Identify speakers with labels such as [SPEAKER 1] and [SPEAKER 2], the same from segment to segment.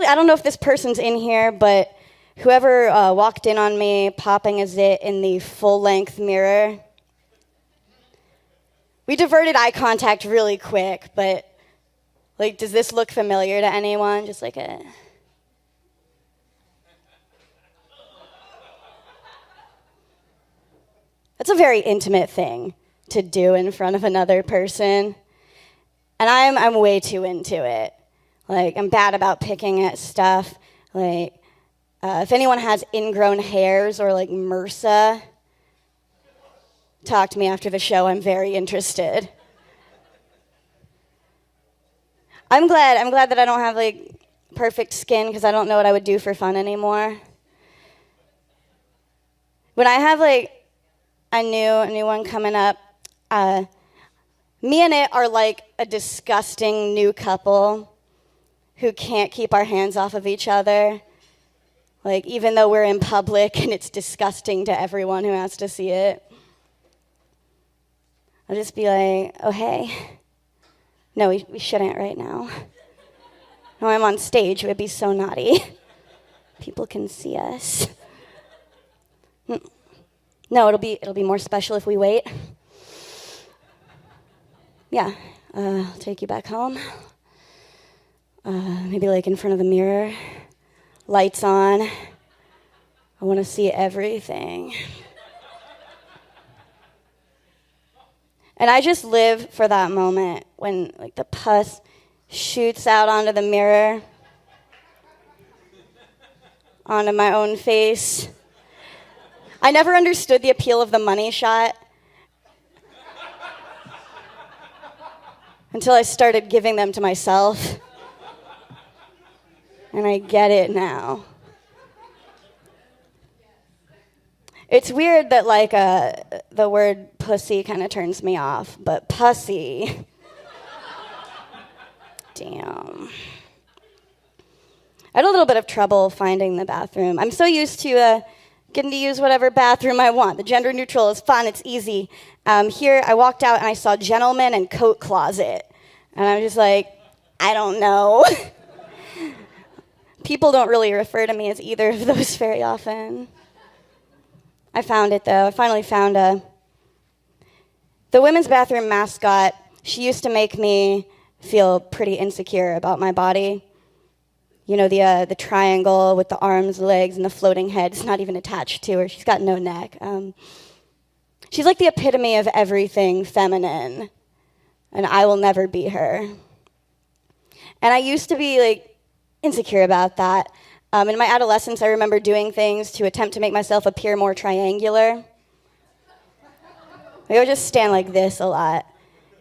[SPEAKER 1] I don't know if this person's in here, but whoever walked in on me popping a zit in the full-length mirror, we diverted eye contact really quick, but, like, does this look familiar to anyone? Just like a... That's a very intimate thing to do in front of another person. And I'm way too into it. Like, I'm bad about picking at stuff. Like, if anyone has ingrown hairs or, like, MRSA, talk to me after the show. I'm very interested. I'm glad that I don't have, like, perfect skin because I don't know what I would do for fun anymore. When I have, like, a new one coming up, me and it are like a disgusting new couple who can't keep our hands off of each other. Like, even though we're in public and it's disgusting to everyone who has to see it. I'll just be like, oh, hey. No, we shouldn't right now. No, I'm on stage. It would be so naughty. People can see us. No, it'll be more special if we wait. Yeah, I'll take you back home. Maybe like in front of the mirror, lights on. I want to see everything. And I just live for that moment when like the pus shoots out onto the mirror, onto my own face. I never understood the appeal of the money shot until I started giving them to myself. And I get it now. It's weird that, like, the word pussy kind of turns me off, but pussy. Damn. I had a little bit of trouble finding the bathroom. I'm so used to getting to use whatever bathroom I want. The gender neutral is fun, it's easy. Here, I walked out and I saw gentleman and coat closet. And I'm just like, I don't know. People don't really refer to me as either of those very often. I found it, though. I finally found the women's bathroom mascot. She used to make me feel pretty insecure about my body. You know, the triangle with the arms, legs, and the floating head. It's not even attached to her. She's got no neck. She's like the epitome of everything feminine, and I will never be her. And I used to be, like, insecure about that. In my adolescence, I remember doing things to attempt to make myself appear more triangular. I would just stand like this a lot,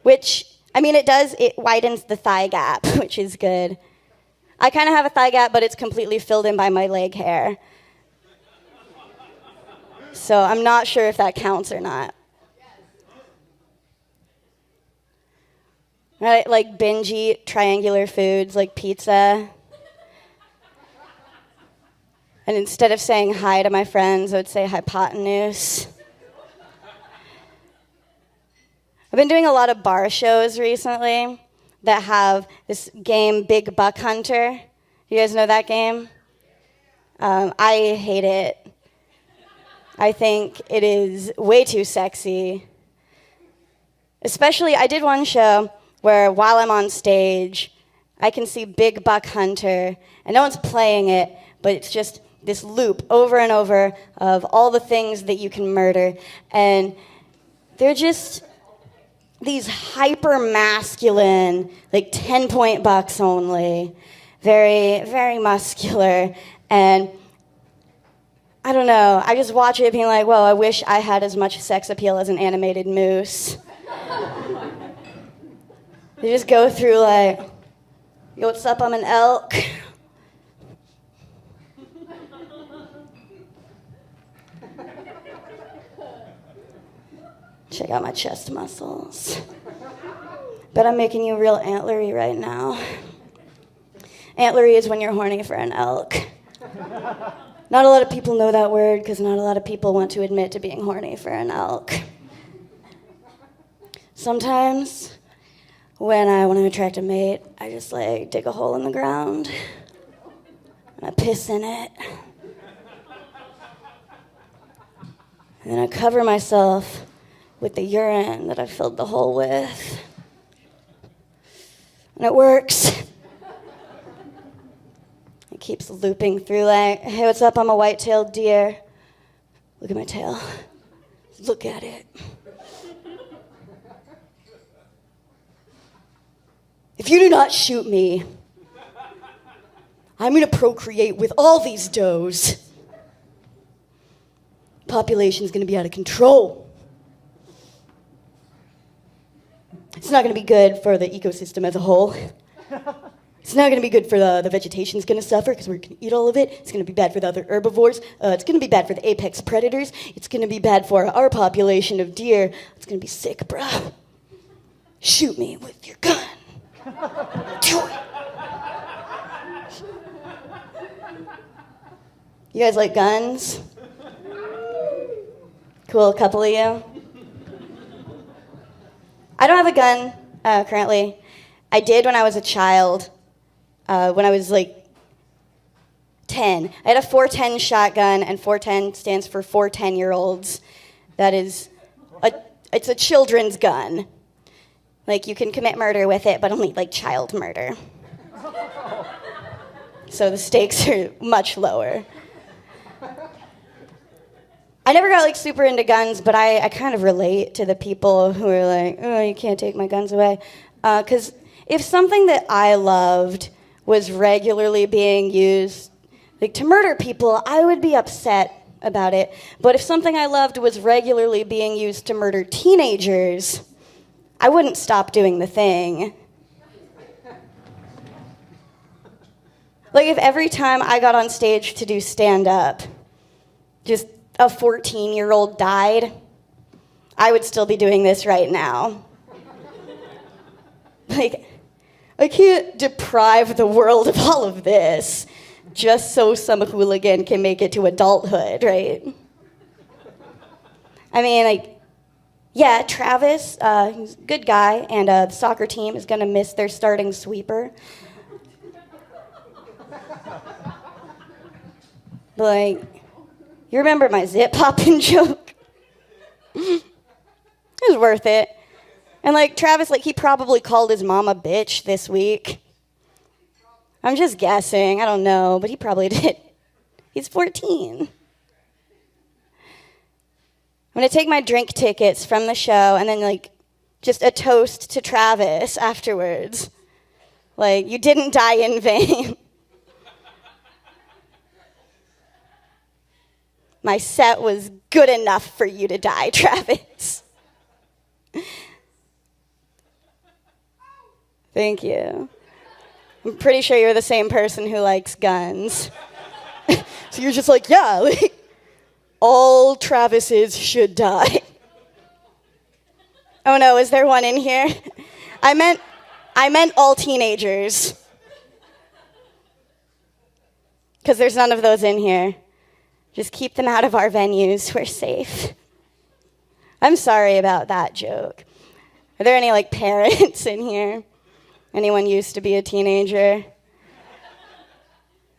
[SPEAKER 1] which, I mean, it widens the thigh gap, which is good. I kind of have a thigh gap, but it's completely filled in by my leg hair. So I'm not sure if that counts or not. I like binge eat triangular foods like pizza. And instead of saying hi to my friends, I would say hypotenuse. I've been doing a lot of bar shows recently that have this game, Big Buck Hunter. You guys know that game? I hate it. I think it is way too sexy. Especially, I did one show where while I'm on stage, I can see Big Buck Hunter, and no one's playing it, but it's just this loop over and over of all the things that you can murder. And they're just these hyper-masculine, like 10-point bucks only, very, very muscular. And I don't know, I just watch it being like, whoa, I wish I had as much sex appeal as an animated moose. They just go through like, yo, what's up, I'm an elk. Check out my chest muscles. Bet I'm making you real antlery right now. Antlery is when you're horny for an elk. Not a lot of people know that word because not a lot of people want to admit to being horny for an elk. Sometimes, when I want to attract a mate, I just like dig a hole in the ground. and I piss in it. And then I cover myself with the urine that I filled the hole with. And it works. It keeps looping through like, hey, what's up? I'm a white-tailed deer. Look at my tail. Look at it. If you do not shoot me, I'm going to procreate with all these does. Population's going to be out of control. It's not going to be good for the ecosystem as a whole. It's not going to be good for the vegetation's going to suffer because we're going to eat all of it. It's going to be bad for the other herbivores. It's going to be bad for the apex predators. It's going to be bad for our population of deer. It's going to be sick, bruh. Shoot me with your gun. Do it. You guys like guns? Cool, a couple of you. I don't have a gun currently. I did when I was a child, when I was like 10. I had a 410 shotgun, and 410 stands for 4 10-year-olds. That is, it's a children's gun. Like, you can commit murder with it, but only, like, child murder. So the stakes are much lower. I never got, like, super into guns, but I kind of relate to the people who are like, oh, you can't take my guns away. Because if something that I loved was regularly being used, like, to murder people, I would be upset about it. But if something I loved was regularly being used to murder teenagers, I wouldn't stop doing the thing. Like, if every time I got on stage to do stand-up, just a 14-year-old died, I would still be doing this right now. Like, I can't deprive the world of all of this just so some hooligan can make it to adulthood, right? I mean, like, yeah, Travis, he's a good guy, and the soccer team is going to miss their starting sweeper. But, like, you remember my zip-popping joke? It was worth it. And, like, Travis, like, he probably called his mom a bitch this week. I'm just guessing. I don't know, but he probably did. He's 14. I'm going to take my drink tickets from the show and then, like, just a toast to Travis afterwards. Like, you didn't die in vain. My set was good enough for you to die, Travis. Thank you. I'm pretty sure you're the same person who likes guns. So you're just like, yeah, like, all Travises should die. Oh no, is there one in here? I meant all teenagers. Because there's none of those in here. Just keep them out of our venues. We're safe. I'm sorry about that joke. Are there any, like, parents in here? Anyone used to be a teenager?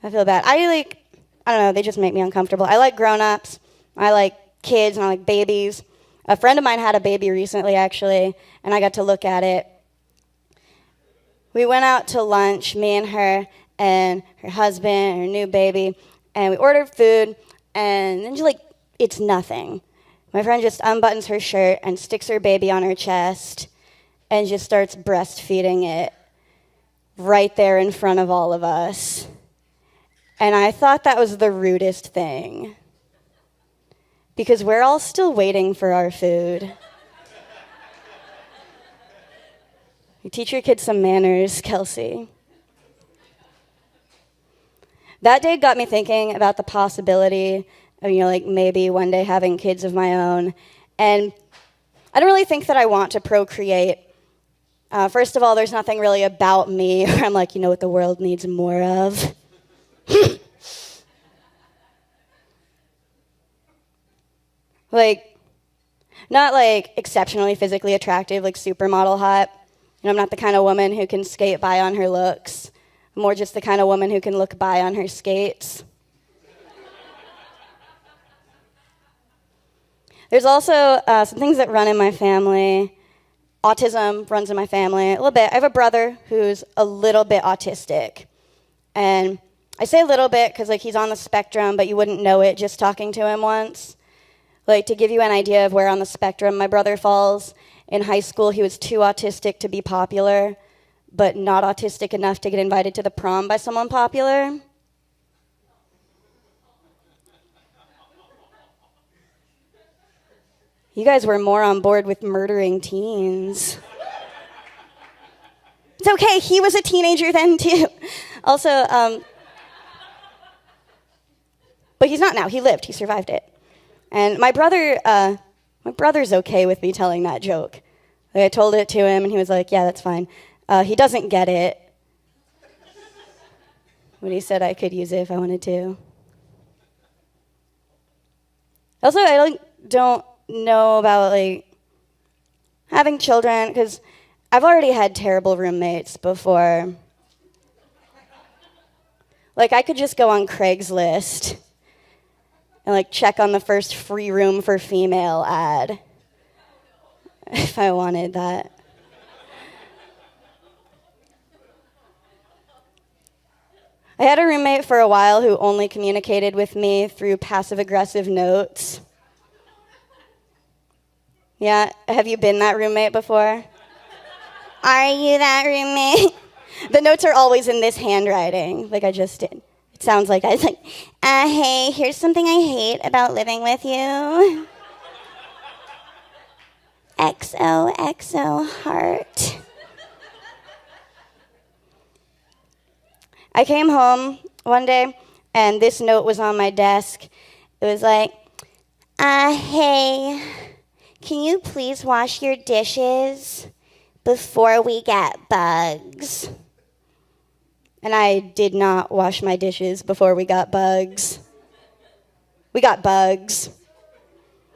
[SPEAKER 1] I feel bad. I don't know, they just make me uncomfortable. I like grown-ups. I like kids, and I like babies. A friend of mine had a baby recently, actually, and I got to look at it. We went out to lunch, me and her husband, and her new baby, and we ordered food, and then it's nothing. My friend just unbuttons her shirt and sticks her baby on her chest and just starts breastfeeding it right there in front of all of us. And I thought that was the rudest thing. Because we're all still waiting for our food. You teach your kids some manners, Kelsey. That day got me thinking about the possibility of, maybe one day having kids of my own. And I don't really think that I want to procreate. First of all, there's nothing really about me where I'm like, you know what the world needs more of? Not exceptionally physically attractive, like supermodel hot. I'm not the kind of woman who can skate by on her looks. more just the kind of woman who can look by on her skates. There's also some things that run in my family. Autism runs in my family a little bit. I have a brother who's a little bit autistic. And I say a little bit because he's on the spectrum, but you wouldn't know it just talking to him once. To give you an idea of where on the spectrum my brother falls, in high school he was too autistic to be popular, but not autistic enough to get invited to the prom by someone popular. You guys were more on board with murdering teens. It's okay, he was a teenager then too. Also, but he's not now, he lived, he survived it. And my brother's okay with me telling that joke. I told it to him and he was like, yeah, that's fine. He doesn't get it. But he said I could use it if I wanted to. Also, I don't know about having children because I've already had terrible roommates before. I could just go on Craigslist and check on the first free room for female ad if I wanted that. I had a roommate for a while who only communicated with me through passive-aggressive notes. Yeah, have you been that roommate before? Are you that roommate? The notes are always in this handwriting, like I just did. It sounds like I was hey, here's something I hate about living with you. XOXO heart. I came home one day, and this note was on my desk. It was hey, can you please wash your dishes before we get bugs? And I did not wash my dishes before we got bugs. We got bugs.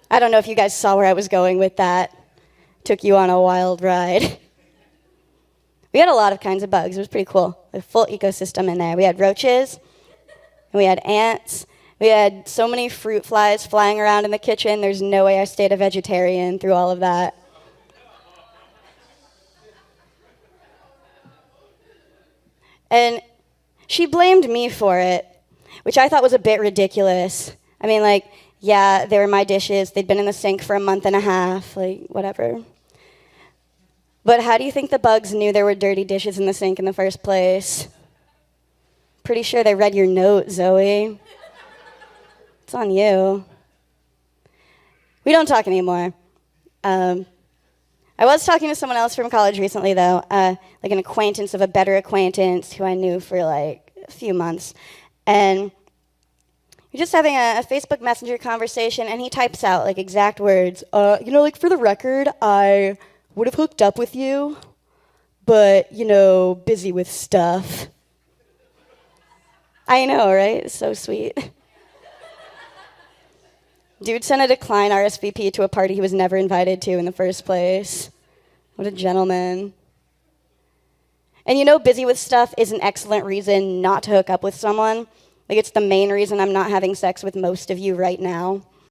[SPEAKER 1] I don't know if you guys saw where I was going with that. Took you on a wild ride. We had a lot of kinds of bugs. It was pretty cool. A full ecosystem in there. We had roaches, and we had ants. We had so many fruit flies flying around in the kitchen. There's no way I stayed a vegetarian through all of that. And she blamed me for it, which I thought was a bit ridiculous. I mean, yeah, they were my dishes. They'd been in the sink for a month and a half, whatever. But how do you think the bugs knew there were dirty dishes in the sink in the first place? Pretty sure they read your note, Zoe. It's on you. We don't talk anymore. I was talking to someone else from college recently, though, an acquaintance of a better acquaintance who I knew for a few months. And we're just having a Facebook Messenger conversation, and he types out exact words. For the record, I would have hooked up with you, but, busy with stuff. I know, right? It's so sweet. Dude sent a decline RSVP to a party he was never invited to in the first place. What a gentleman. And busy with stuff is an excellent reason not to hook up with someone. It's the main reason I'm not having sex with most of you right now.